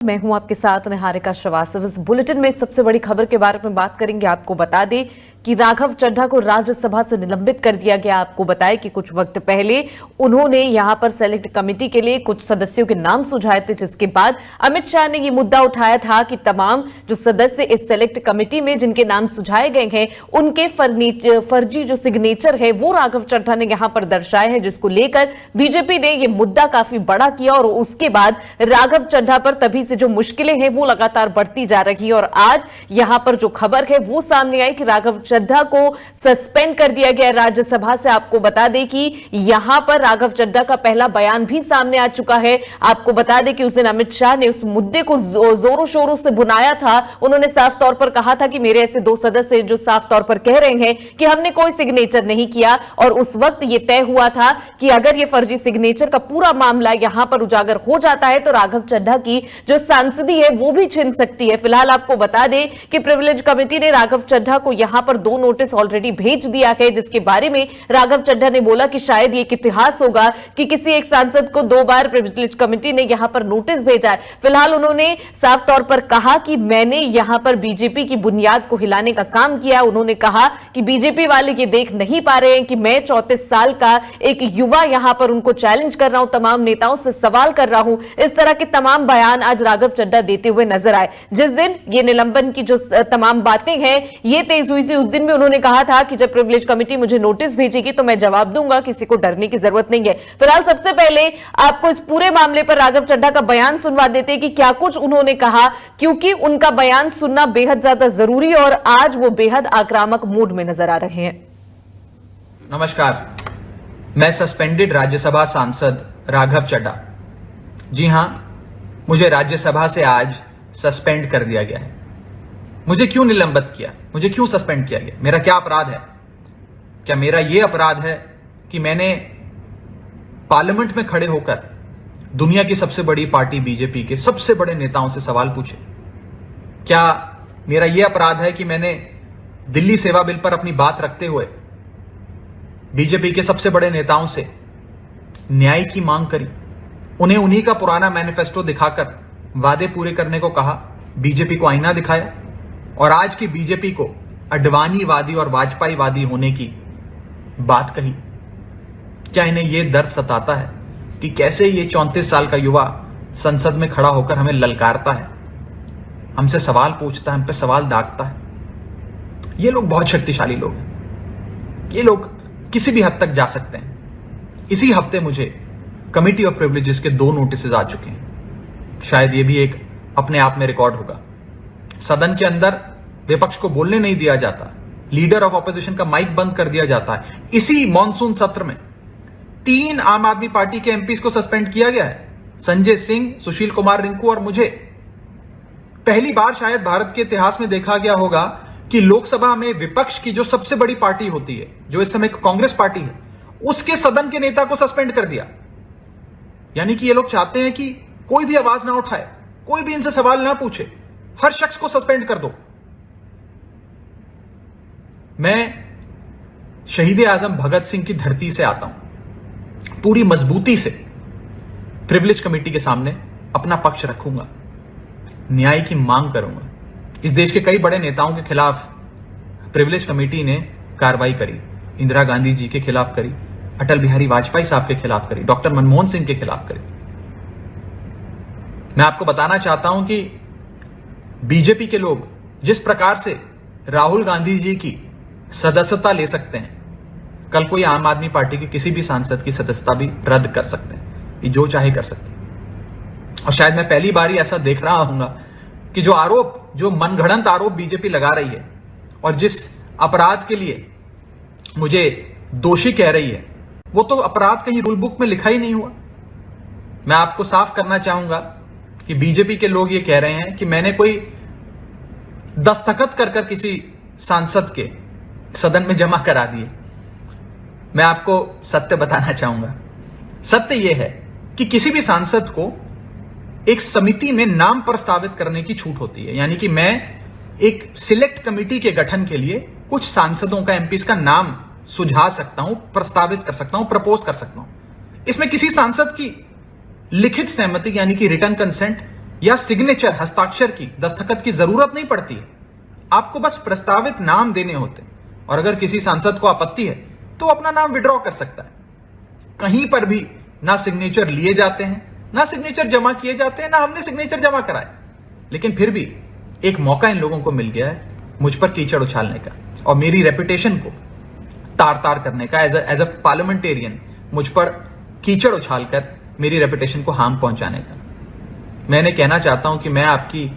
मैं हूं आपके साथ निहारिका श्रीवास्तव। इस बुलेटिन में सबसे बड़ी खबर के बारे में बात करेंगे। आपको बता दें कि राघव चड्ढा को राज्यसभा से निलंबित कर दिया गया। आपको बताएं कि कुछ वक्त पहले उन्होंने यहां पर सेलेक्ट कमेटी के लिए कुछ सदस्यों के नाम सुझाए थे, जिसके बाद अमित शाह ने यह मुद्दा उठाया था कि तमाम जो सदस्य इस सेलेक्ट कमेटी में जिनके नाम सुझाए गए हैं उनके फर्जी जो सिग्नेचर है वो राघव चड्ढा ने यहां पर दर्शाए हैं, जिसको लेकर बीजेपी ने यह मुद्दा काफी बड़ा किया और उसके बाद राघव चड्ढा पर तभी से जो मुश्किलें हैं वो लगातार बढ़ती जा रही है। और आज यहां पर जो खबर है वो सामने आई कि राघव चड्ढा को सस्पेंड कर दिया गया राज्यसभा से। आपको बता दें कि यहां पर राघव चड्ढा का पहला बयान भी सामने आ चुका है। आपको बता दें कि उस दिन अमित शाह ने उस मुद्दे को जोरों शोरों से भुनाया था। उन्होंने साफ तौर पर कहा था कि मेरे ऐसे दो सदस्य जो साफ तौर पर कह रहे हैं कि हमने कोई सिग्नेचर नहीं किया, और उस वक्त यह तय हुआ था कि अगर यह फर्जी सिग्नेचर का पूरा मामला यहां पर उजागर हो जाता है तो राघव चड्ढा की जो सांसदी है वो भी छिन सकती है। फिलहाल आपको बता दें कि प्रिविलेज कमेटी ने राघव चड्ढा को यहां पर 2 नोटिस ऑलरेडी भेज दिया है, जिसके बारे में राघव चड्ढा ने बोला कि शायद ये एक इतिहास होगा कि किसी एक सांसद को 2 बार प्रिविलेज कमेटी ने यहां पर नोटिस भेजा है। फिलहाल उन्होंने साफ तौर पर कहा कि मैंने यहां पर बीजेपी की बुनियाद को हिलाने का काम किया। उन्होंने कहा कि बीजेपी वाले ये देख नहीं पा रहे हैं कि मैं 34 साल का एक युवा यहां पर उनको चैलेंज कर रहा हूं, तमाम नेताओं से सवाल कर रहा हूं। इस तरह के तमाम बयान आज राघव चड्ढा देते हुए नजर आए। जिस दिन ये निलंबन की जो तमाम बातें हैं ये तेज हुई थी, उस दिन भी उन्होंने कहा था कि जब प्रिविलेज कमेटी मुझे नोटिस भेजेगी तो मैं जवाब दूंगा, किसी को डरने की जरूरत नहीं है। फिलहाल सबसे पहले आपको इस पूरे मामले पर राघव चड्ढा का बयान सुनवा देते हैं कि क्या कुछ उन्होंने कहा, क्योंकि उनका बयान सुनना बेहद ज्यादा जरूरी है और आज वो बेहद आक्रामक मूड में नजर आ रहे हैं। नमस्कार, मैं सस्पेंडेड राज्यसभा सांसद राघव चड्ढा। जी हां, मुझे राज्यसभा से आज सस्पेंड कर दिया गया है। मुझे क्यों निलंबित किया, मुझे क्यों सस्पेंड किया गया, मेरा क्या अपराध है? क्या मेरा यह अपराध है कि मैंने पार्लियामेंट में खड़े होकर दुनिया की सबसे बड़ी पार्टी बीजेपी के सबसे बड़े नेताओं से सवाल पूछे? क्या मेरा यह अपराध है कि मैंने दिल्ली सेवा बिल पर अपनी बात रखते हुए बीजेपी के सबसे बड़े नेताओं से न्याय की मांग करी, उन्हें उन्हीं का पुराना मैनिफेस्टो दिखाकर वादे पूरे करने को कहा, बीजेपी को आईना दिखाया और आज की बीजेपी को अडवाणीवादी और वाजपेयीवादी होने की बात कही? क्या इन्हें यह दर्द सताता है कि कैसे ये 34 साल का युवा संसद में खड़ा होकर हमें ललकारता है, हमसे सवाल पूछता है, हम पे सवाल दागता है? ये लोग बहुत शक्तिशाली लोग हैं, ये लोग किसी भी हद तक जा सकते हैं। इसी हफ्ते मुझे कमिटी ऑफ प्रिविलेजेस के 2 नोटिस आ चुके हैं। शायद यह भी एक अपने आप में रिकॉर्ड होगा। सदन के अंदर विपक्ष को बोलने नहीं दिया जाता, लीडर ऑफ ऑपोजिशन का माइक बंद कर दिया जाता है। इसी मॉनसून सत्र में 3 आम आदमी पार्टी के एमपीज को सस्पेंड किया गया है, संजय सिंह, सुशील कुमार रिंकू और मुझे। पहली बार शायद भारत के इतिहास में देखा गया होगा कि लोकसभा में विपक्ष की जो सबसे बड़ी पार्टी होती है, जो इस समय कांग्रेस पार्टी है, उसके सदन के नेता को सस्पेंड कर दिया। यानी कि ये लोग चाहते हैं कि कोई भी आवाज ना उठाए, कोई भी इनसे सवाल ना पूछे, हर शख्स को सस्पेंड कर दो। मैं शहीद आजम भगत सिंह की धरती से आता हूं, पूरी मजबूती से प्रिविलेज कमेटी के सामने अपना पक्ष रखूंगा, न्याय की मांग करूंगा। इस देश के कई बड़े नेताओं के खिलाफ प्रिविलेज कमेटी ने कार्रवाई करी, इंदिरा गांधी जी के खिलाफ करी, अटल बिहारी वाजपेयी साहब के खिलाफ करी, डॉक्टर मनमोहन सिंह के खिलाफ करी। मैं आपको बताना चाहता हूं कि बीजेपी के लोग जिस प्रकार से राहुल गांधी जी की सदस्यता ले सकते हैं, कल कोई आम आदमी पार्टी के किसी भी सांसद की सदस्यता भी रद्द कर सकते हैं। ये जो चाहे कर सकते हैं। और शायद मैं पहली बार ही ऐसा देख रहा हूंगा कि जो आरोप, जो मनगढ़ंत आरोप बीजेपी लगा रही है और जिस अपराध के लिए मुझे दोषी कह रही है, वो तो अपराध कहीं रूल बुक में लिखा ही नहीं हुआ। मैं आपको साफ करना चाहूंगा कि बीजेपी के लोग ये कह रहे हैं कि मैंने कोई दस्तखत कर किसी सांसद के सदन में जमा करा दिए। मैं आपको सत्य बताना चाहूंगा। सत्य यह है कि किसी भी सांसद को एक समिति में नाम प्रस्तावित करने की छूट होती है। यानी कि मैं एक सिलेक्ट कमेटी के गठन के लिए कुछ सांसदों का, एमपीज का नाम सुझा सकता हूं, प्रस्तावित कर सकता हूं, प्रपोज कर सकता हूं। इसमें किसी सांसद की लिखित सहमति यानी कि रिटर्न कंसेंट या सिग्नेचर हस्ताक्षर की, दस्तखत की जरूरत नहीं पड़ती है। आपको बस प्रस्तावित नाम देने होते हैं और अगर किसी सांसद को आपत्ति है तो अपना नाम विड्रॉ कर सकता है। कहीं पर भी ना सिग्नेचर लिए जाते हैं, ना सिग्नेचर जमा किए जाते हैं, ना हमने सिग्नेचर जमा कराए। लेकिन फिर भी एक मौका इन लोगों को मिल गया है मुझ पर कीचड़ उछालने का और मेरी रेपुटेशन को तार तार करने का। एज अ पार्लियामेंटेरियन मुझ पर कीचड़ उछालकर मेरी रेपुटेशन को हार्म पहुंचाने का। मैंने कहना चाहता हूं कि मैं आपकी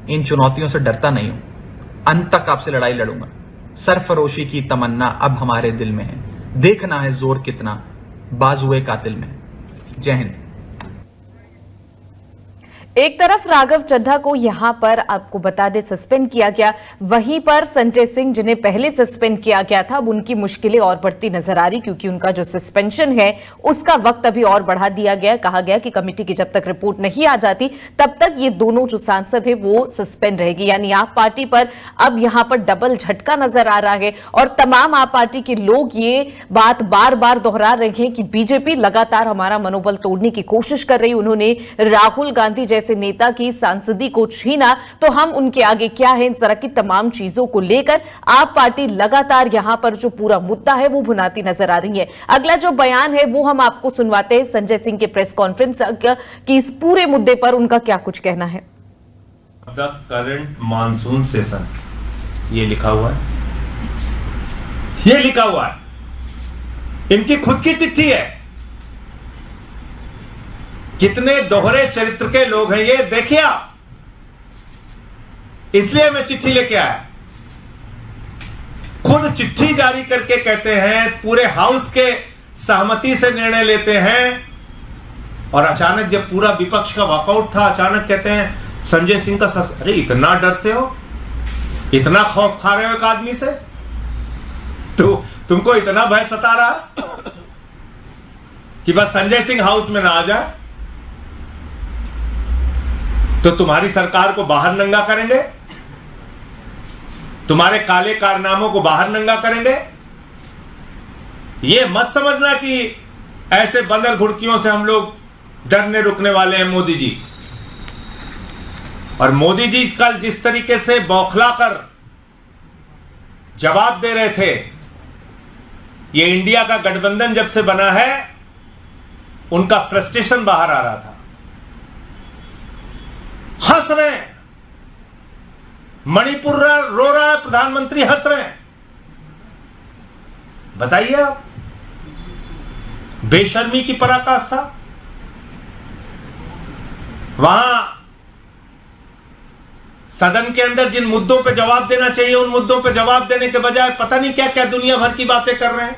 इन चुनौतियों से डरता नहीं हूं, अंत तक आपसे लड़ाई लड़ूंगा। सरफरोशी की तमन्ना अब हमारे दिल में है, देखना है जोर कितना बाजुए कातिल में। जय हिंद। एक तरफ राघव चड्ढा को यहां पर आपको बता दें सस्पेंड किया गया, वहीं पर संजय सिंह जिन्हें पहले सस्पेंड किया गया था अब उनकी मुश्किलें और बढ़ती नजर आ रही, क्योंकि उनका जो सस्पेंशन है उसका वक्त अभी और बढ़ा दिया गया। कहा गया कि कमेटी की जब तक रिपोर्ट नहीं आ जाती तब तक ये दोनों जो सांसद है वो सस्पेंड रहेगी। यानी आप पार्टी पर अब यहां पर डबल झटका नजर आ रहा है और तमाम आप पार्टी के लोग ये बात बार बार दोहरा रहे हैं कि बीजेपी लगातार हमारा मनोबल तोड़ने की कोशिश कर रही। उन्होंने राहुल गांधी जैसे नेता की सांसदी को छीना तो हम उनके आगे क्या है, इन तरह की तमाम चीजों को लेकर आप पार्टी लगातार यहां पर जो पूरा मुद्दा है वो भुनाती नजर आ रही है। अगला जो बयान है वो हम आपको सुनवाते हैं संजय सिंह के प्रेस कॉन्फ्रेंस की इस पूरे मुद्दे पर उनका क्या कुछ कहना है। द करंट मानसून सेशन, ये लिखा हुआ है, ये लिखा हुआ है, इनकी खुद की चिट्ठी है। कितने दोहरे चरित्र के लोग हैं ये देखिए आप, इसलिए मैं चिट्ठी लेके आया। खुद चिट्ठी जारी करके कहते हैं, पूरे हाउस के सहमति से निर्णय लेते हैं और अचानक जब पूरा विपक्ष का वॉकआउट था अचानक कहते हैं संजय सिंह का अरे इतना डरते हो, इतना खौफ खा रहे हो एक आदमी से, तो तुमको इतना भय सता रहा कि बस संजय सिंह हाउस में ना आ जाए तो तुम्हारी सरकार को बाहर नंगा करेंगे, तुम्हारे काले कारनामों को बाहर नंगा करेंगे। यह मत समझना कि ऐसे बंदर घुड़कियों से हम लोग डरने रुकने वाले हैं मोदी जी। और मोदी जी कल जिस तरीके से बौखला कर जवाब दे रहे थे, ये इंडिया का गठबंधन जब से बना है उनका फ्रस्ट्रेशन बाहर आ रहा था। हंस रहे हैं, मणिपुर रो रहा है, प्रधानमंत्री हंस रहे हैं। बताइए आप, बेशर्मी की पराकाष्ठा। वहां सदन के अंदर जिन मुद्दों पे जवाब देना चाहिए उन मुद्दों पे जवाब देने के बजाय पता नहीं क्या क्या दुनिया भर की बातें कर रहे हैं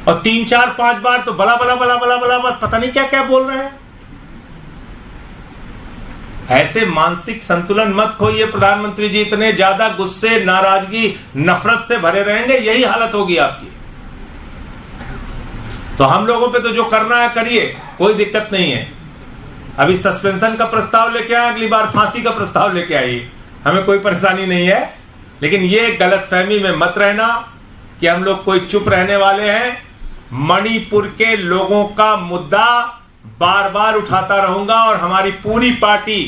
और 3, 4, 5 बार तो बला बला बला बला बला पता नहीं क्या क्या बोल रहे हैं। ऐसे मानसिक संतुलन मत खोइए प्रधानमंत्री जी, इतने ज्यादा गुस्से, नाराजगी, नफरत से भरे रहेंगे यही हालत होगी आपकी। तो हम लोगों पे तो जो करना है करिए, कोई दिक्कत नहीं है। अभी सस्पेंशन का प्रस्ताव लेके आए, अगली बार फांसी का प्रस्ताव लेके आइए, हमें कोई परेशानी नहीं है। लेकिन ये गलतफहमी में मत रहना कि हम लोग कोई चुप रहने वाले हैं। मणिपुर के लोगों का मुद्दा बार बार उठाता रहूंगा और हमारी पूरी पार्टी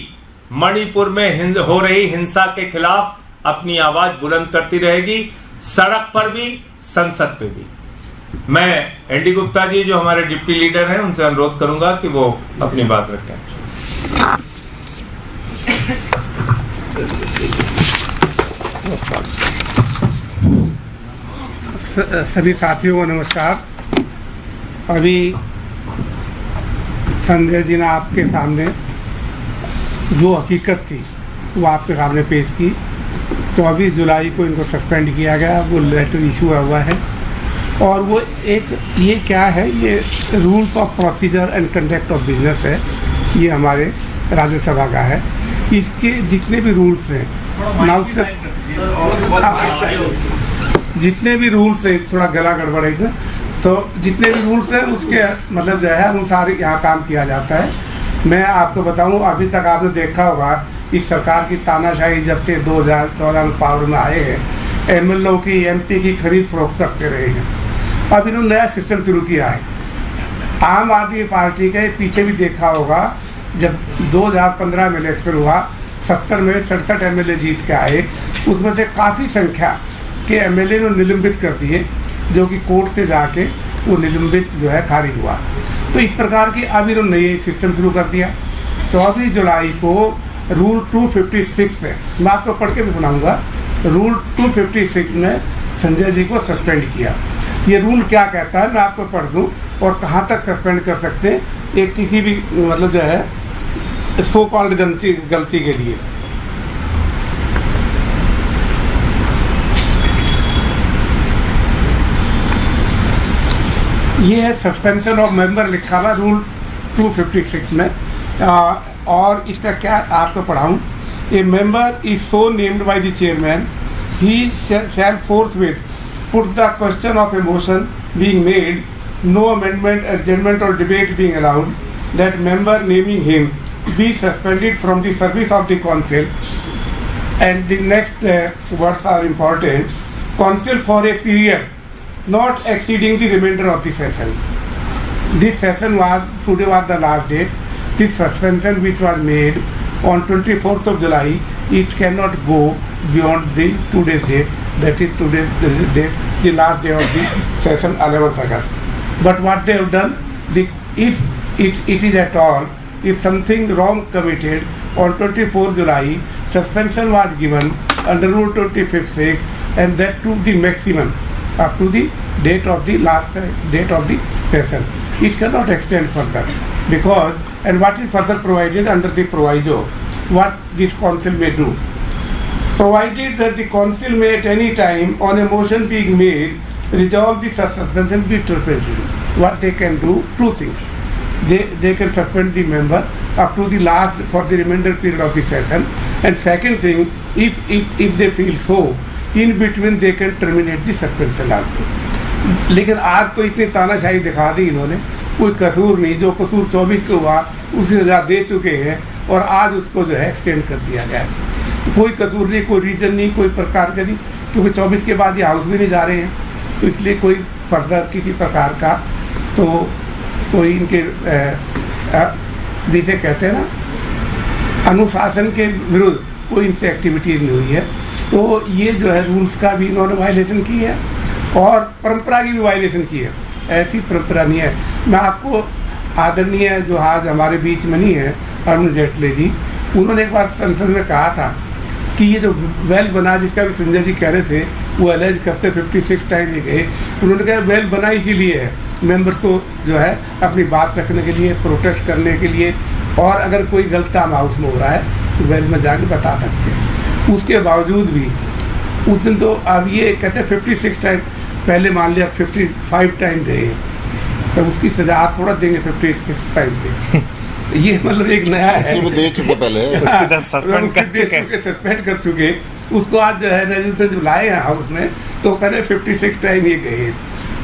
मणिपुर में हो रही हिंसा के खिलाफ अपनी आवाज बुलंद करती रहेगी, सड़क पर भी, संसद पे भी। मैं एनडी गुप्ता जी जो हमारे डिप्टी लीडर हैं उनसे अनुरोध करूंगा कि वो अपनी बात रखें। सभी साथियों को नमस्कार। अभी संजय जी ने आपके सामने जो हकीकत थी वो आपके सामने पेश की। 24 जुलाई को इनको सस्पेंड किया गया, वो लेटर इशू हुआ है और वो एक ये क्या है, ये rules of procedure and conduct of business है, ये हमारे राज्यसभा का है। इसके जितने भी रूल्स हैं जितने भी रूल्स हैं, थोड़ा गला गड़बड़ है, तो जितने भी रूल्स हैं उसके मतलब जो है अनुसार यहाँ काम किया जाता है। मैं आपको बताऊँ, अभी तक आपने देखा होगा इस सरकार की तानाशाही जब से 2014 में पावर में आए हैं, एमएलओ की, एमपी की खरीद फरोख्त करते रहे हैं। अब इन्होंने नया सिस्टम शुरू किया है। आम आदमी पार्टी के पीछे भी देखा होगा जब 2015 में इलेक्शन हुआ, 70 में 67 एमएलए जीत के आए, उसमें से काफ़ी संख्या के एमएलए ने निलंबित कर दिए, जो कि कोर्ट से जाके वो निलंबित जो है खारिज हुआ। तो इस प्रकार की अब इन्होंने नई सिस्टम शुरू कर दिया। 24 जुलाई को रूल 256 में, मैं आपको पढ़ के भी सुनाऊंगा, रूल 256 में संजय जी को सस्पेंड किया। ये रूल क्या कहता है मैं आपको पढ़ दूं और कहाँ तक सस्पेंड कर सकते हैं एक किसी भी मतलब जो है सो कॉल्ड गलती के लिए। ये है सस्पेंशन ऑफ मेंबर लिखा हुआ रूल 256 में। और इसका क्या आपको पढ़ाऊं, a member is so named by the chairman, he shall forthwith put the question of a motion being made, no amendment, adjournment or debate being allowed, that member naming him be suspended from the service of the council. And the next words are important, council for a period not exceeding the remainder of the session. This session today was the last date. This suspension which was made on 24th of July, it cannot go beyond the today's date, that is today's date, the last day of the session, 11th August. But what they have done, if it is at all, if something wrong committed on 24th July, suspension was given under Rule 256 and that to the maximum up to the date of the last date of the session. It cannot extend further because, and what is further provided under the proviso, what this council may do, provided that the council may at any time on a motion being made resolve the suspension be terminated. What they can do, two things. They can suspend the member up to the last for the remainder period of the session, and second thing, if they feel so, in between they can terminate the suspension also. लेकिन आज तो इतनी तानाशाही दिखा दी इन्होंने, कोई कसूर नहीं, जो कसूर 24 को हुआ उसी सजा दे चुके हैं और आज उसको जो है एक्सटेंड कर दिया गया है। तो कोई कसूर नहीं, कोई रीजन नहीं, कोई प्रकार का नहीं, क्योंकि 24 के बाद ये हाउस भी नहीं जा रहे हैं, तो इसलिए कोई फर्दर किसी प्रकार का तो कोई इनके जिसे कहते हैं ना अनुशासन के विरुद्ध कोई इनसे एक्टिविटी नहीं हुई है। तो ये जो है रूल्स का भी इन्होंने वायलेशन की है और परंपरा की भी वायलेशन की है। ऐसी परंपरा नहीं है। मैं आपको आदरणीय जो आज हमारे बीच में नहीं है अरुण जेटली जी, उन्होंने एक बार संसद में कहा था कि ये जो वेल बना जिसका भी संजय जी कह रहे थे वो एलेज करते 56 टाइम ये गए, उन्होंने कहा वेल बना इसीलिए है मेंबर्स को जो है अपनी बात रखने के लिए, प्रोटेस्ट करने के लिए, और अगर कोई गलत काम हाउस में हो रहा है तो वेल में जाके बता सकते हैं। उसके बावजूद भी उस दिन तो अब ये कहते हैं 56 टाइम, पहले मान लिया 55 टाइम गए, तो उसकी सजा आप थोड़ा देंगे 56 टाइम पे। ये मतलब एक नया है, दे चुके पहले सस्पेंड कर चुके, उसको आज जो है रेजोल्यूशन जो लाए हैं हाउस में तो कह रहे 56 टाइम ये गए।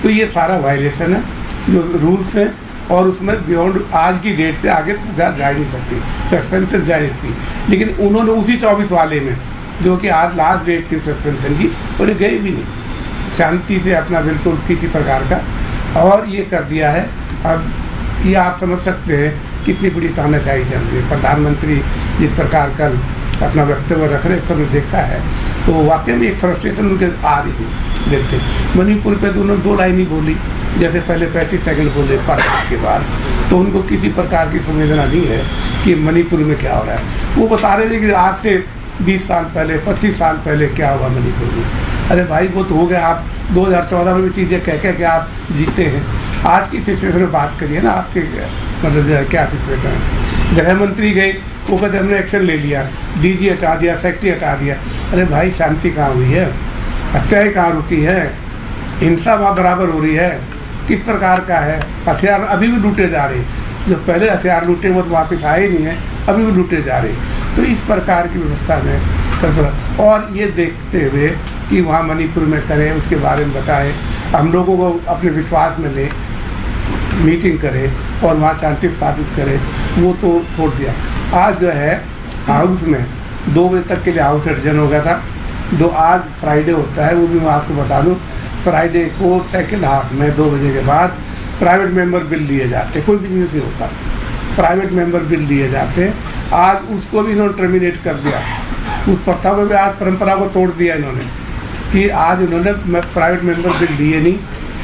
तो ये सारा वायलेशन है जो रूल्स है, और उसमें बियॉन्ड आज की डेट से आगे सजा जा नहीं सकती, सस्पेंशन जायज थी। लेकिन उन्होंने उसी 24 वाले में जो कि आज लास्ट डेट थी सस्पेंशन की, और ये गए भी नहीं शांति से अपना बिल्कुल किसी प्रकार का, और ये कर दिया है। अब ये आप समझ सकते हैं कितनी बड़ी तानाशाही चल रही है। प्रधानमंत्री जिस प्रकार कल अपना वक्तव्य रख रहे सबने देखा है, तो वाकई में एक फ्रस्ट्रेशन उनके आ रही थी दिल से। मणिपुर पे तो उन्होंने 2 लाइन ही बोली, जैसे पहले 35 सेकंड बोले पार्टी के बाद, तो उनको किसी प्रकार की संवेदना नहीं है कि मणिपुर में क्या हो रहा है। वो बता रहे थे कि आज से 20 साल पहले 25 साल पहले क्या हुआ मणिपुर में। अरे भाई वो तो हो गया, आप 2014 में भी चीज़ें कह के आप जीते हैं। आज की सिचुएशन में बात करिए ना, आपके मतलब जो है क्या सिचुएशन है। गृह मंत्री गए, वो कहते हमने एक्शन ले लिया, डीजी हटा दिया, सेक्रेटरी हटा दिया। अरे भाई शांति कहाँ हुई है, हत्याएँ कहाँ रुकी है, हिंसा वहाँ बराबर हो रही है, किस प्रकार का है। हथियार अभी भी लूटे जा रहे, जो पहले हथियार लूटे वो तो वापस आए नहीं है, अभी भी लूटे जा रहे। तो इस प्रकार की व्यवस्था में और ये देखते हुए कि वहाँ मणिपुर में करें, उसके बारे में बताएं, हम लोगों को अपने विश्वास में ले, मीटिंग करें और वहाँ शांति स्थापित करें, वो तो छोड़ दिया। आज जो है हाउस में 2 बजे तक के लिए हाउस एडजन हो गया था। आज फ्राइडे होता है, वो भी मैं आपको बता दूँ, फ्राइडे को सेकेंड हाफ में 2 बजे के बाद प्राइवेट मेंबर बिल लिए जाते, कोई बिजनेस नहीं होता। प्राइवेट मेंबर बिल दिए जाते हैं, आज उसको भी इन्होंने टर्मिनेट कर दिया। उस प्रथा को भी आज परंपरा को तोड़ दिया इन्होंने कि आज उन्होंने प्राइवेट मेंबर बिल दिए नहीं,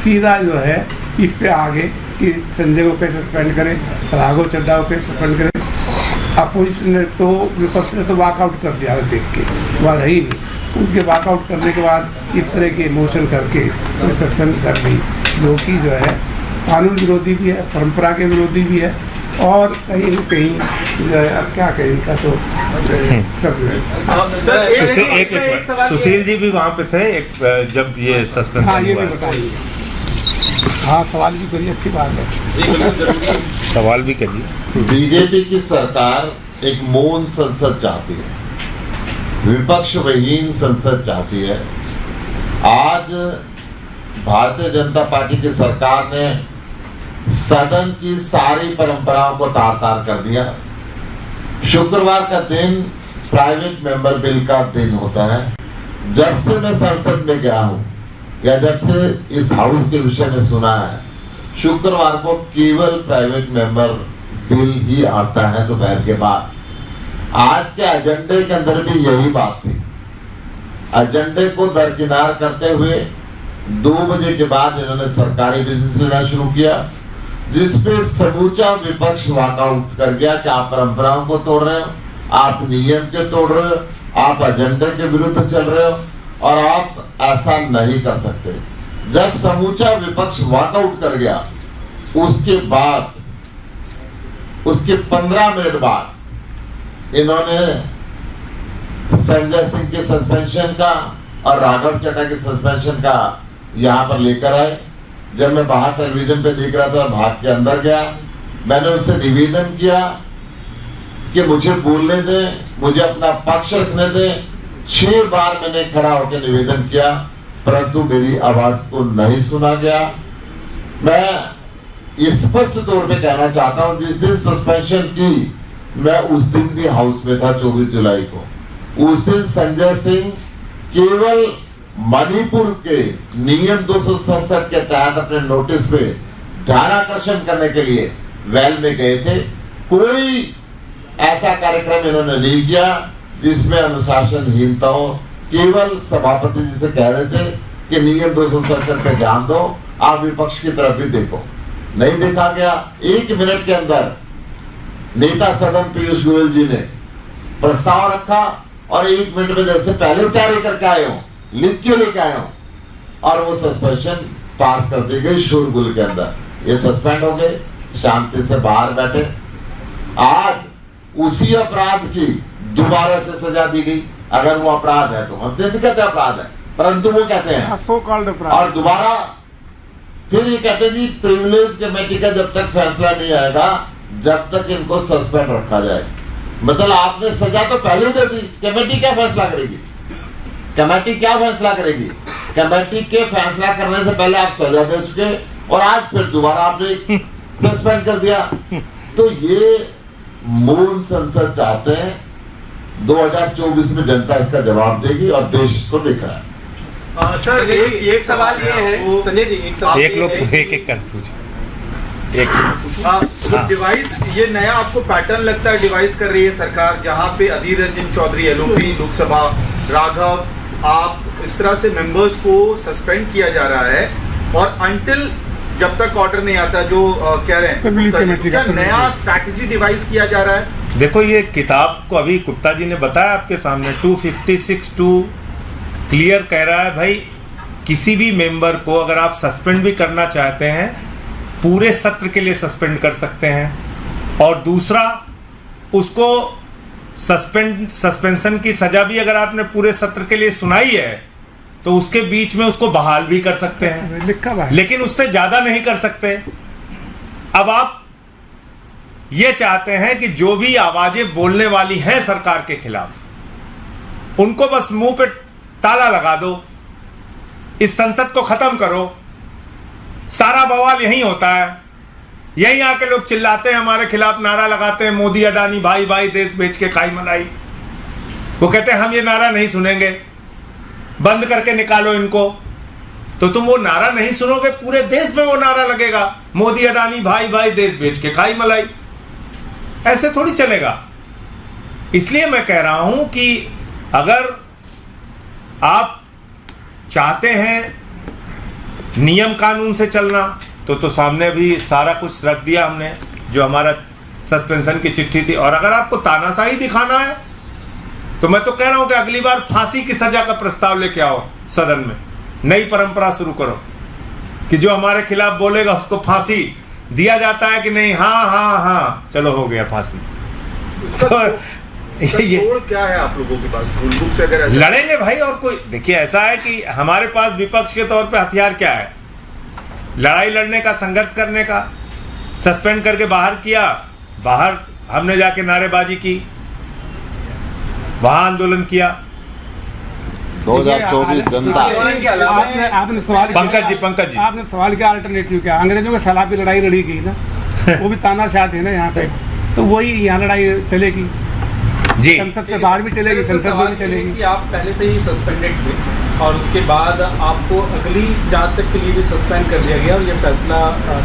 सीधा जो है इस पे आगे कि संजय को कैसे सस्पेंड करें, राघव चड्ढा को कैसे सस्पेंड करें। अपोजिशन ने तो, विपक्ष ने तो वॉकआउट कर दिया देख के, वह रही नहीं। उनके वॉकआउट करने के बाद इस तरह के मोशन करके सस्पेंड कर दी, जो कि जो है कानून विरोधी भी है, परंपरा के विरोधी भी है, और कहीं न कहीं जो है अब क्या कहें, इनका तो सब सर एक सुशील जी भी वहाँ पे थे एक जब ये सस्पेंशन हाँ, ये हुआ। भी बताइए। हाँ, सवाल भी करिए, अच्छी बात है। सवाल भी करिए। बीजेपी की सरकार एक मौन संसद चाहती है, विपक्ष विहीन संसद चाहती है। आज भारतीय जनता पार्टी की सरकार ने सदन की सारी परंपराओं को तार तार कर दिया। शुक्रवार का दिन प्राइवेट मेंबर बिल का दिन होता है। जब से मैं संसद में गया हूं या जब से इस हाउस के विषय में सुना है, शुक्रवार को केवल प्राइवेट मेंबर बिल ही आता है दोपहर के बाद। आज के एजेंडे के अंदर भी यही बात थी। एजेंडे को दरकिनार करते हुए 2 बजे के बाद इन्होंने सरकारी बिजनेस लेना शुरू किया, जिसपे समूचा विपक्ष वॉकआउट कर गया कि आप परंपराओं को तोड़ रहे हो, आप नियम के तोड़ रहे हो, आप एजेंडे के विरुद्ध चल रहे हो और आप ऐसा नहीं कर सकते। जब समूचा विपक्ष वॉकआउट कर गया, उसके बाद उसके 15 मिनट बाद इन्होंने संजय सिंह के सस्पेंशन का और राघव चड्ढा के सस्पेंशन का यहां पर लेकर आए। जब मैं बाहर टेलीविजन पे देख रहा था, भाग के अंदर गया, मैंने उनसे निवेदन किया कि मुझे बोलने दें, मुझे अपना पक्ष रखने दें। 6 बार मैंने खड़ा होकर निवेदन किया, परंतु मेरी आवाज को नहीं सुना गया। मैं स्पष्ट तौर पे कहना चाहता हूं, जिस दिन सस्पेंशन की, मैं उस दिन भी हाउस में था 24 जुलाई को। उस दिन संजय सिंह केवल मणिपुर के नियम 267 के तहत अपने नोटिस पे ध्यानाकर्षण करने के लिए वेल में गए थे। कोई ऐसा कार्यक्रम इन्होंने नहीं किया जिसमें अनुशासनहीनता हो। केवल सभापति जी से कह रहे थे कि नियम 267 पे ध्यान दो, आप विपक्ष की तरफ भी देखो। नहीं देखा गया। 1 मिनट के अंदर नेता सदन पीयूष गोयल जी ने प्रस्ताव रखा और 1 मिनट में जैसे पहले तैयारी करके आए हो, लिख के लेके आए हो, और वो सस्पेंशन पास कर दी गई शोरगुल के अंदर। ये सस्पेंड हो गए, शांति से बाहर बैठे। आज उसी अपराध की दोबारा से सजा दी गई। अगर वो अपराध है तो हम नहीं कहते अपराध है, परंतु वो कहते हैं सो कॉल्ड अपराध। और दोबारा फिर ये कहते हैं जी प्रिविलेज कमेटी का जब तक फैसला नहीं आएगा, जब तक इनको सस्पेंड रखा जाए। मतलब आपने सजा तो पहले दे दी, कमेटी क्या फैसला करेगी? कमेटी क्या फैसला करेगी? कमेटी के फैसला करने से पहले आप सजा दे चुके और आज फिर दोबारा आपने सस्पेंड कर दिया। तो ये मौन संसद चाहते हैं। 2024 में जनता इसका जवाब देगी और देश इसको देख रहा है। सर एक सवाल ये है संजय जी, एक सवाल एक लोग एक कर पूछे। एक डिवाइस ये नया आपको पैटर्न लगता है डिवाइस कर रही है सरकार, जहां पे अधीर रंजन चौधरी एलओपी लोकसभा, राघव, आप इस तरह से मेंबर्स को सस्पेंड किया जा रहा है और अंटिल जब तक ऑर्डर नहीं आता जो कह रहे हैं, क्या नया स्ट्रैटेजी डिवाइस किया जा रहा है? देखो, ये किताब को अभी गुप्ता जी ने बताया आपके सामने, 256(2) क्लियर कह रहा है भाई, किसी भी मेंबर को अगर आप सस्पेंड भी करना चाहते हैं, पूरे सत्र के लिए सस्पेंड कर सकते हैं। और दूसरा, उसको सस्पेंशन की सजा भी अगर आपने पूरे सत्र के लिए सुनाई है तो उसके बीच में उसको बहाल भी कर सकते हैं, लेकिन उससे ज्यादा नहीं कर सकते। अब आप ये चाहते हैं कि जो भी आवाजें बोलने वाली हैं सरकार के खिलाफ, उनको बस मुंह पे ताला लगा दो, इस संसद को खत्म करो। सारा बवाल यही होता है, यहीं आके लोग चिल्लाते हैं, हमारे खिलाफ नारा लगाते हैं, मोदी अडानी भाई भाई देश बेच के खाई मलाई। वो कहते हैं हम ये नारा नहीं सुनेंगे, बंद करके निकालो इनको। तो तुम वो नारा नहीं सुनोगे, पूरे देश में वो नारा लगेगा, मोदी अडानी भाई भाई देश बेच के खाई मलाई। ऐसे थोड़ी चलेगा। इसलिए मैं कह रहा हूं कि अगर आप चाहते हैं नियम कानून से चलना तो सामने भी सारा कुछ रख दिया हमने, जो हमारा सस्पेंशन की चिट्ठी थी। और अगर आपको तानाशाही दिखाना है तो मैं तो कह रहा हूं कि अगली बार फांसी की सजा का प्रस्ताव लेके आओ सदन में, नई परंपरा शुरू करो कि जो हमारे खिलाफ बोलेगा उसको फांसी दिया जाता है कि नहीं। हाँ हाँ हाँ चलो हो गया फांसी। तो ये क्या है आप लोगों के पास रूल बुक से? अगर लड़ेंगे भाई। और कोई देखिए, ऐसा है कि हमारे पास विपक्ष के तौर पे हथियार क्या है? लड़ाई लड़ने का, संघर्ष करने का। सस्पेंड करके बाहर किया, बाहर हमने जाके नारेबाजी की, वहां आंदोलन किया। 2024 जनता आपने सवाल पंकज जी आपने सवाल क्या अल्टरनेटिव क्या? अंग्रेजों के खिलाफ भी लड़ाई लड़ी गई ना, वो भी तानाशाह थे ना यहाँ पे, तो वही यहाँ लड़ाई चलेगी जी। संसद से बाहर भी चलेगी, संसद में भी चलेगी। कि आप पहले से ही सस्पेंडेड थे और उसके बाद आपको अगली जांच तक के लिए भी सस्पेंड कर दिया गया और ये फैसला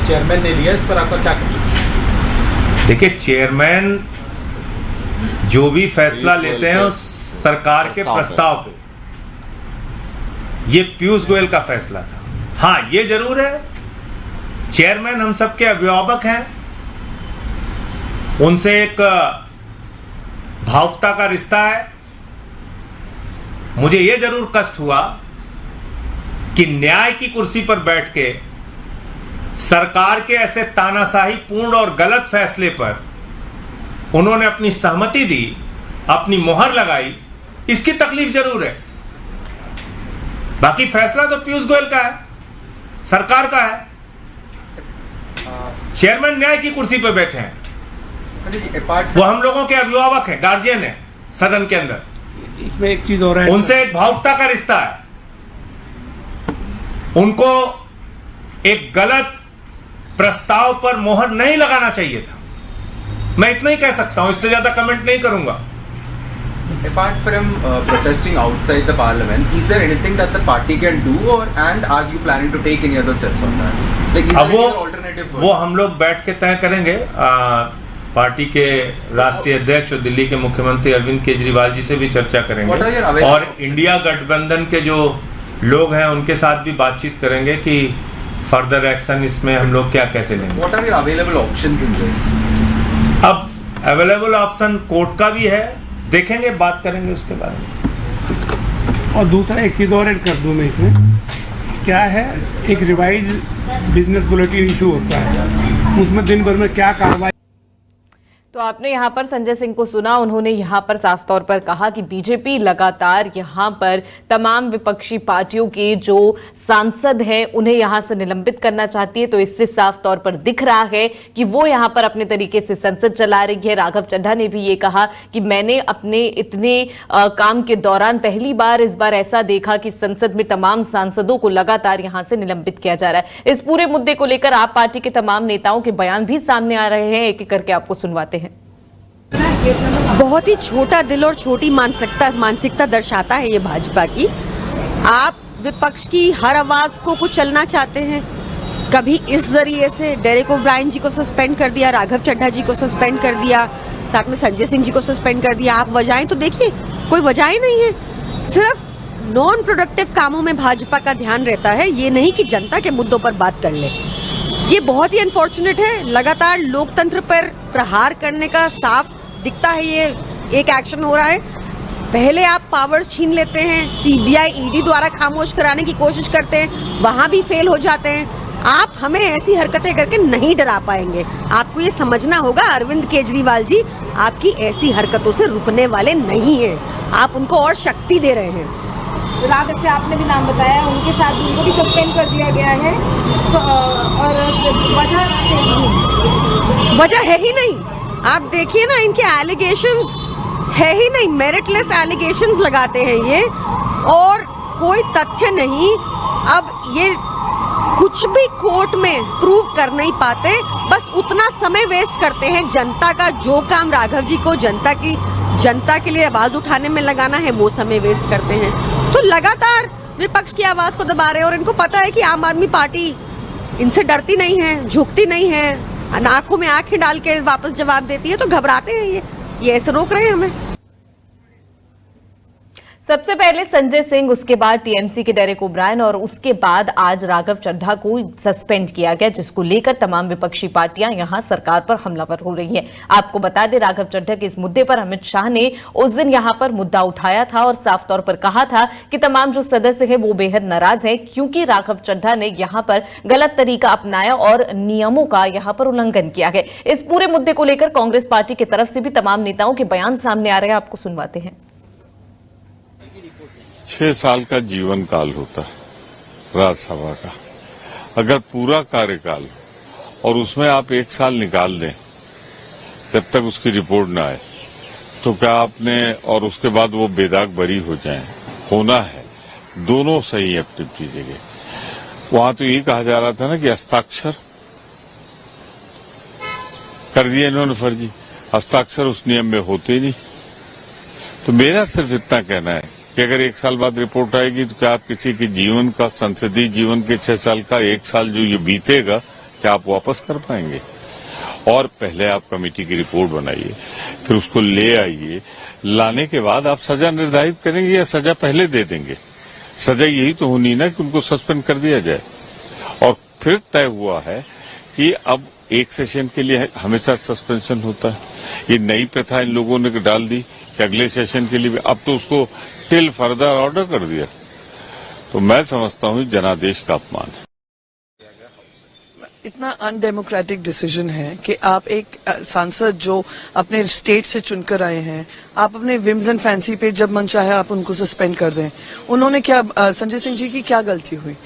चेयरमैन ने लिया, इस पर आपका क्या कहना? देखिए, चेयरमैन जो भी फैसला लेते हैं उस सरकार के प्रस्ताव पे, ये पीयूष गोयल का फैसला था। हाँ, ये जरूर है, चेयरमैन हम सबके अभिभावक हैं, उनसे एक भावुकता का रिश्ता है। मुझे यह जरूर कष्ट हुआ कि न्याय की कुर्सी पर बैठ के सरकार के ऐसे तानाशाही पूर्ण और गलत फैसले पर उन्होंने अपनी सहमति दी, अपनी मोहर लगाई, इसकी तकलीफ जरूर है। बाकी फैसला तो पीयूष गोयल का है, सरकार का है। चेयरमैन न्याय की कुर्सी पर बैठे हैं, वो हम लोगों के अभिभावक हैं, गार्जियन है सदन के अंदर। इसमें एक चीज और है, उनसे एक भावुकता का रिश्ता है। उनको एक गलत प्रस्ताव पर मोहर नहीं लगाना चाहिए था। मैं इतना ही कह सकता हूं, इससे ज्यादा कमेंट नहीं करूंगा। Apart from protesting outside the parliament, is there anything that the party can do, and are you planning to take any other steps on that? Like, is अब there any alternative? वो हम लोग बैठ के तय करेंगे। पार्टी के राष्ट्रीय अध्यक्ष और दिल्ली के मुख्यमंत्री अरविंद केजरीवाल जी से भी चर्चा करेंगे और इंडिया गठबंधन के जो लोग हैं उनके साथ भी बातचीत करेंगे कि फर्दर एक्शन इसमें हम लोग क्या कैसे लेंगे। What are your available options in this? अब अवेलेबल ऑप्शन कोर्ट का भी है, देखेंगे, बात करेंगे उसके बारे में। और दूसरा एक चीज़ और ऐड कर दूं मैं इसमें, क्या है, एक रिवाइज बिजनेस बुलेटिन इशू होता है, उसमें दिन भर में क्या कार्रवाई। तो आपने यहाँ पर संजय सिंह को सुना, उन्होंने यहाँ पर साफ तौर पर कहा कि बीजेपी लगातार यहाँ पर तमाम विपक्षी पार्टियों के जो सांसद हैं उन्हें यहाँ से निलंबित करना चाहती है। तो इससे साफ तौर पर दिख रहा है कि वो यहाँ पर अपने तरीके से संसद चला रही है। राघव चड्ढा ने भी ये कहा कि मैंने अपने इतने काम के दौरान पहली बार इस बार ऐसा देखा कि संसद में तमाम सांसदों को लगातार यहाँ से निलंबित किया जा रहा है। इस पूरे मुद्दे को लेकर आप पार्टी के तमाम नेताओं के बयान भी सामने आ रहे हैं, एक एक करके आपको सुनवाते हैं। बहुत ही छोटा दिल और छोटी मानसिकता दर्शाता है ये भाजपा की। आप विपक्ष की हर आवाज को कुचलना चाहते हैं। कभी इस जरिए से डेरेक ओब्रायन जी को सस्पेंड कर दिया, राघव चड्ढा जी को सस्पेंड कर दिया, साथ में संजय सिंह जी को सस्पेंड कर दिया। आप वजहें तो देखिए, कोई वजह नहीं है, सिर्फ नॉन प्रोडक्टिव कामों में भाजपा का ध्यान रहता है, ये नहीं कि जनता के मुद्दों पर बात कर ले। ये बहुत ही अनफॉर्चुनेट है। लगातार लोकतंत्र पर प्रहार करने का साफ दिखता है ये एक एक्शन हो रहा है। पहले आप पावर्स छीन लेते हैं, सीबीआई ईडी द्वारा खामोश कराने की कोशिश करते हैं, वहां भी फेल हो जाते हैं। आप हमें ऐसी हरकतें करके नहीं डरा पाएंगे। आपको ये समझना होगा, अरविंद केजरीवाल जी आपकी ऐसी हरकतों से रुकने वाले नहीं हैं, आप उनको और शक्ति दे रहे हैं। राघव से आपने भी नाम बताया, उनके साथ भी उनको भी सस्पेंड कर दिया गया है और वजह है ही नहीं। आप देखिए ना, इनके एलिगेशंस है ही नहीं, मेरिटलेस एलिगेशंस लगाते हैं ये, और कोई तथ्य नहीं। अब ये कुछ भी कोर्ट में प्रूव कर नहीं पाते, बस उतना समय वेस्ट करते हैं। जनता का जो काम राघव जी को जनता के लिए आवाज उठाने में लगाना है, वो समय वेस्ट करते हैं। तो लगातार विपक्ष की आवाज को दबा रहे हैं और इनको पता है कि आम आदमी पार्टी इनसे डरती नहीं है, झुकती नहीं है, आंखों में आंखें डाल के वापस जवाब देती है, तो घबराते हैं ये ऐसे रोक रहे हैं हमें। सबसे पहले संजय सिंह, उसके बाद टीएमसी के डेरेक ओब्रायन और उसके बाद आज राघव चड्ढा को सस्पेंड किया गया, जिसको लेकर तमाम विपक्षी पार्टियां यहां सरकार पर हमलावर हो रही हैं। आपको बता दें, राघव चड्ढा के इस मुद्दे पर अमित शाह ने उस दिन यहां पर मुद्दा उठाया था और साफ तौर पर कहा था कि तमाम जो सदस्य हैं वो बेहद नाराज हैं, क्योंकि राघव चड्ढा ने यहां पर गलत तरीका अपनाया और नियमों का यहां पर उल्लंघन किया गया। इस पूरे मुद्दे को लेकर कांग्रेस पार्टी की तरफ से भी तमाम नेताओं के बयान सामने आ रहे हैं, आपको सुनवाते हैं। 6 साल का जीवन काल होता है राज्यसभा का। अगर पूरा कार्यकाल और उसमें आप 1 साल निकाल दें जब तक उसकी रिपोर्ट न आए, तो क्या आपने, और उसके बाद वो बेदाग बरी हो जाएं, होना है दोनों सही है अपनी जगह। वहां तो ये कहा जा रहा था ना कि हस्ताक्षर कर दिए इन्होंने फर्जी, हस्ताक्षर उस नियम में होते नहीं। तो मेरा सिर्फ इतना कहना है कि अगर 1 साल बाद रिपोर्ट आएगी तो क्या आप किसी के जीवन का, संसदीय जीवन के 6 साल का 1 साल जो ये बीतेगा, क्या आप वापस कर पाएंगे? और पहले आप कमेटी की रिपोर्ट बनाइए, फिर उसको ले आइए, लाने के बाद आप सजा निर्धारित करेंगे या सजा पहले दे देंगे? सजा यही तो होनी ना कि उनको सस्पेंड कर दिया जाए। और फिर तय हुआ है कि अब 1 सेशन के लिए हमेशा सस्पेंशन होता है। ये नई प्रथा इन लोगों ने डाल दी कि अगले सेशन के लिए भी, अब तो उसको टिल फर्दर ऑर्डर कर दिया। तो मैं समझता हूं जनादेश का अपमान है। इतना अनडेमोक्रेटिक डिसीजन है कि आप एक सांसद जो अपने स्टेट से चुनकर आए हैं, आप अपने विम्स एंड फैंसी पे जब मन चाहे आप उनको सस्पेंड कर दें। उन्होंने क्या, संजय सिंह जी की क्या गलती हुई?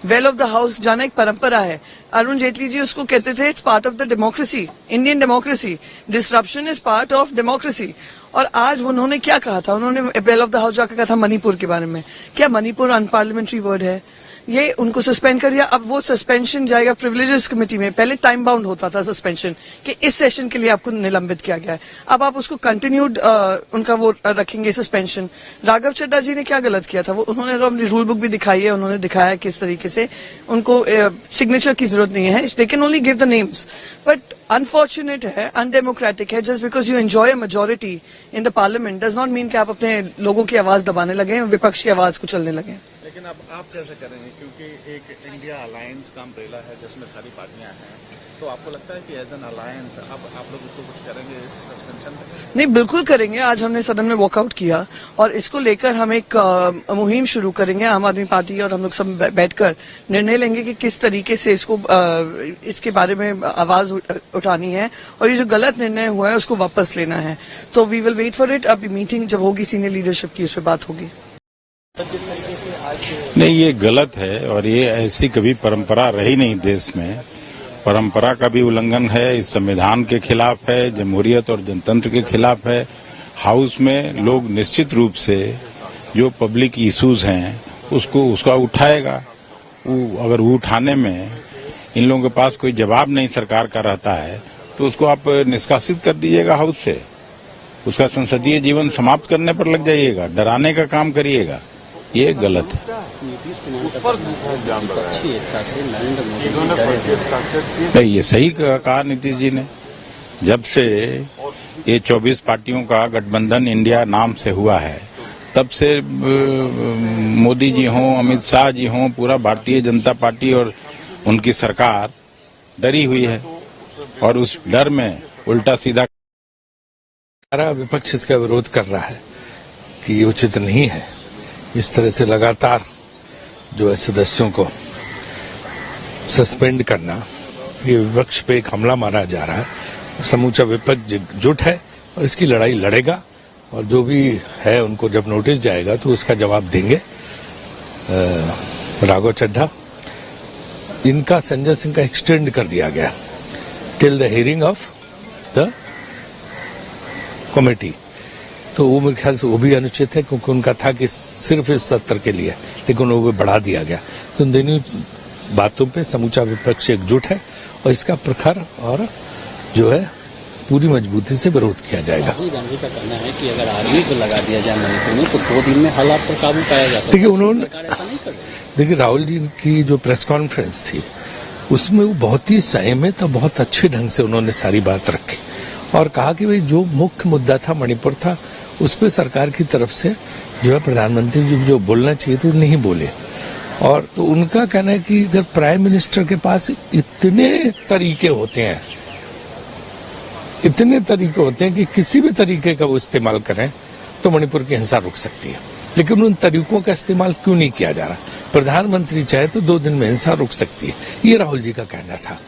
वेल ऑफ द हाउस जाना एक परंपरा है। अरुण जेटली जी उसको कहते थे, it's part of the democracy, Indian democracy, disruption is part of democracy. और आज उन्होंने क्या कहा था? उन्होंने वेल ऑफ द हाउस जाकर कहा था मणिपुर के बारे में। क्या मणिपुर अनपार्लियामेंट्री वर्ड है? ये उनको सस्पेंड कर दिया। अब वो सस्पेंशन जाएगा प्रिविलेजेस कमेटी में। पहले टाइम बाउंड होता था सस्पेंशन कि इस सेशन के लिए आपको निलंबित किया गया है, अब आप उसको कंटिन्यूड उनका वो रखेंगे सस्पेंशन। राघव चड्ढा जी ने क्या गलत किया था? वो उन्होंने अपनी रूल बुक भी दिखाई है, उन्होंने दिखाया किस तरीके से उनको सिग्नेचर की जरूरत नहीं है, they can only give the names. But unfortunate है, अनडेमोक्रेटिक है। Just because you enjoy a majority in the parliament does not mean कि आप अपने लोगों की आवाज दबाने लगे, विपक्ष की आवाज को चलने लगे। लेकिन अब आप कैसे करेंगे, क्योंकि एक इंडिया अलायंस का अम्ब्रेला है जिसमें सारी पार्टियां हैं, तो आपको लगता है कि एज एन अलायंस अब आप लोग उसको कुछ करेंगे इस सस्पेंशन पे? नहीं, बिल्कुल करेंगे। आज हमने सदन में वॉकआउट किया और इसको लेकर हम एक मुहिम शुरू करेंगे। आम आदमी पार्टी और हम लोग सब बैठकर निर्णय लेंगे कि किस तरीके से इसको इसके बारे में आवाज उठानी है और ये जो गलत निर्णय हुआ है उसको वापस लेना है। तो we will wait for it. अभी मीटिंग जब होगी सीनियर लीडरशिप की, उस पर बात होगी। नहीं, ये गलत है और ये ऐसी कभी परंपरा रही नहीं देश में। परंपरा का भी उल्लंघन है, इस संविधान के खिलाफ है, जमहूरियत और जनतंत्र के खिलाफ है। हाउस में लोग निश्चित रूप से जो पब्लिक इश्यूज हैं उसका उठाएगा। अगर वो उठाने में इन लोगों के पास कोई जवाब नहीं सरकार का रहता है तो उसको आप निष्कासित कर दीजिएगा हाउस से, उसका संसदीय जीवन समाप्त करने पर लग जाइएगा, डराने का काम करिएगा। ये गलत है। ये सही कहा नीतीश जी ने। जब से ये 24 पार्टियों का गठबंधन इंडिया नाम से हुआ है, तब से मोदी जी हों, अमित शाह जी हों, पूरा भारतीय जनता पार्टी और उनकी सरकार डरी हुई है और उस डर में उल्टा सीधा सारा विपक्ष इसका विरोध कर रहा है कि ये उचित नहीं है। इस तरह से लगातार जो है सदस्यों को सस्पेंड करना, ये विपक्ष पे एक हमला मारा जा रहा है। समूचा विपक्ष जुट है और इसकी लड़ाई लड़ेगा और जो भी है उनको जब नोटिस जाएगा तो उसका जवाब देंगे। राघव चड्ढा, इनका संजय सिंह का एक्सटेंड कर दिया गया till the hearing of the committee. तो वो मेरे ख्याल से वो भी अनुचित है, क्योंकि उनका था कि सिर्फ इस सत्र के लिए, लेकिन वो बढ़ा दिया गया। तो इन दोनों बातों पे समूचा विपक्ष एकजुट है और इसका प्रखर और जो है पूरी मजबूती से विरोध किया जाएगा। राहुल गांधी का कहना है कि अगर आर्मी को लगा दिया जाए मणिपुर में तो 2 दिन में हालात पर काबू पाया जा सकता है। देखिए, उन्होंने देखिए राहुल जी की जो प्रेस कॉन्फ्रेंस थी उसमें वो बहुत ही संयमित और बहुत अच्छे ढंग से उन्होंने सारी बात रखी और कहा कि भाई जो मुख्य मुद्दा था मणिपुर था उस पर सरकार की तरफ से जो है प्रधानमंत्री जी जो बोलना चाहिए तो नहीं बोले। और तो उनका कहना है कि अगर प्राइम मिनिस्टर के पास इतने तरीके होते हैं कि किसी भी तरीके का वो इस्तेमाल करें तो मणिपुर की हिंसा रुक सकती है, लेकिन उन तरीकों का इस्तेमाल क्यों नहीं किया जा रहा? प्रधानमंत्री चाहे तो 2 दिन में हिंसा रुक सकती है, ये राहुल जी का कहना था।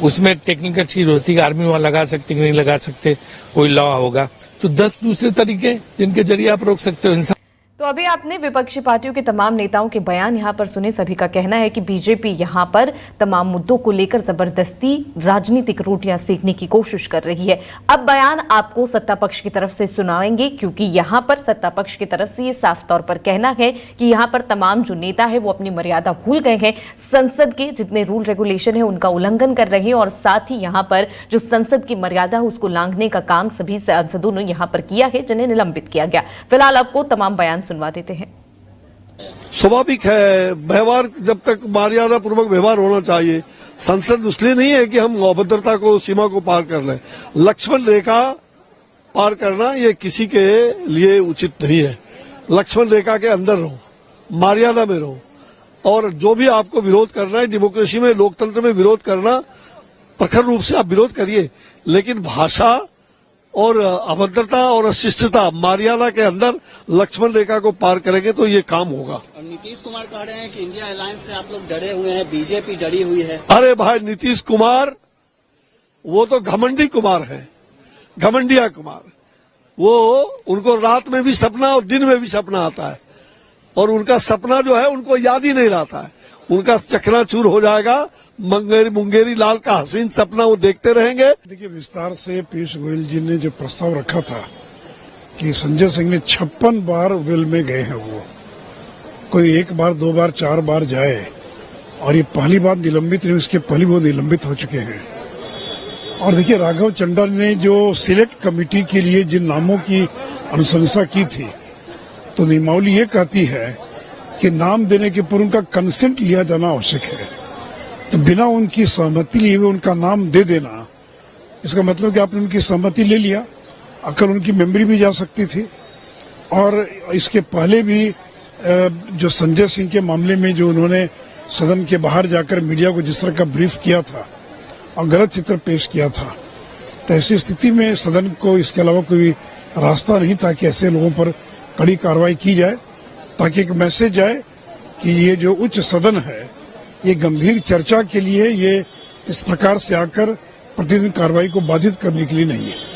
उसमें एक टेक्निकल चीज होती है, आर्मी वहां लगा सकते कि नहीं लगा सकते, कोई लॉ होगा तो 10 दूसरे तरीके जिनके जरिए आप रोक सकते हो हिंसा। तो अभी आपने विपक्षी पार्टियों के तमाम नेताओं के बयान यहां पर सुने। सभी का कहना है कि बीजेपी यहां पर तमाम मुद्दों को लेकर जबरदस्ती राजनीतिक रोटियां सेकने की कोशिश कर रही है। अब बयान आपको सत्ता पक्ष की तरफ से सुनाएंगे, क्योंकि यहां पर सत्ता पक्ष की तरफ से ये साफ तौर पर कहना है कि यहां पर तमाम जो नेता है वो अपनी मर्यादा भूल गए हैं, संसद के जितने रूल रेगुलेशन है उनका उल्लंघन कर रहे हैं और साथ ही यहां पर जो संसद की मर्यादा है उसको लांघने का काम सभी सांसदों ने यहां पर किया है, जिन्हें निलंबित किया गया। फिलहाल आपको तमाम बयान सुनवा देते हैं। स्वाभाविक है, व्यवहार जब तक मर्यादा पूर्वक व्यवहार होना चाहिए। संसद इसलिए नहीं है कि हम अभद्रता को सीमा को पार कर लें। लक्ष्मण रेखा पार करना ये किसी के लिए उचित नहीं है। लक्ष्मण रेखा के अंदर रहो, मर्यादा में रहो और जो भी आपको विरोध करना है, डेमोक्रेसी में लोकतंत्र में विरोध करना प्रखर रूप से आप विरोध करिए, लेकिन भाषा और अभद्रता और अशिष्टता मर्यादा के अंदर लक्ष्मण रेखा को पार करेंगे तो ये काम होगा। और नीतीश कुमार कह रहे हैं कि इंडिया अलायंस से आप लोग डरे हुए हैं, बीजेपी डरी हुई है। अरे भाई नीतीश कुमार वो तो घमंडी कुमार है, घमंडिया कुमार। वो उनको रात में भी सपना और दिन में भी सपना आता है और उनका सपना जो है उनको याद ही नहीं रहता है। उनका चकनाचूर हो जाएगा, मुंगेरी लाल का हसीन सपना वो देखते रहेंगे। देखिए, विस्तार से पीयूष गोयल जी ने जो प्रस्ताव रखा था कि संजय सिंह ने 56 बार वेल में गए हैं, वो कोई 1 बार 2 बार 4 बार जाए और ये पहली बार निलंबित नहीं, उसके पहले वो निलंबित हो चुके हैं। और देखिए, राघव चड्ढा ने जो सिलेक्ट कमेटी के लिए जिन नामों की अनुशंसा की थी, तो नियमावली ये कहती है कि नाम देने के पूर्व उनका कंसेंट लिया जाना आवश्यक है। तो बिना उनकी सहमति लिए हुए उनका नाम दे देना, इसका मतलब कि आपने उनकी सहमति ले लिया, अगर उनकी मेमोरी भी जा सकती थी। और इसके पहले भी जो संजय सिंह के मामले में जो उन्होंने सदन के बाहर जाकर मीडिया को जिस तरह का ब्रीफ किया था और गलत चित्र पेश किया था, तो ऐसी स्थिति में सदन को इसके अलावा कोई रास्ता नहीं था कि ऐसे लोगों पर कड़ी कार्रवाई की जाए, ताकि एक मैसेज जाए कि ये जो उच्च सदन है ये गंभीर चर्चा के लिए, ये इस प्रकार से आकर प्रतिदिन कार्रवाई को बाधित करने के लिए नहीं है।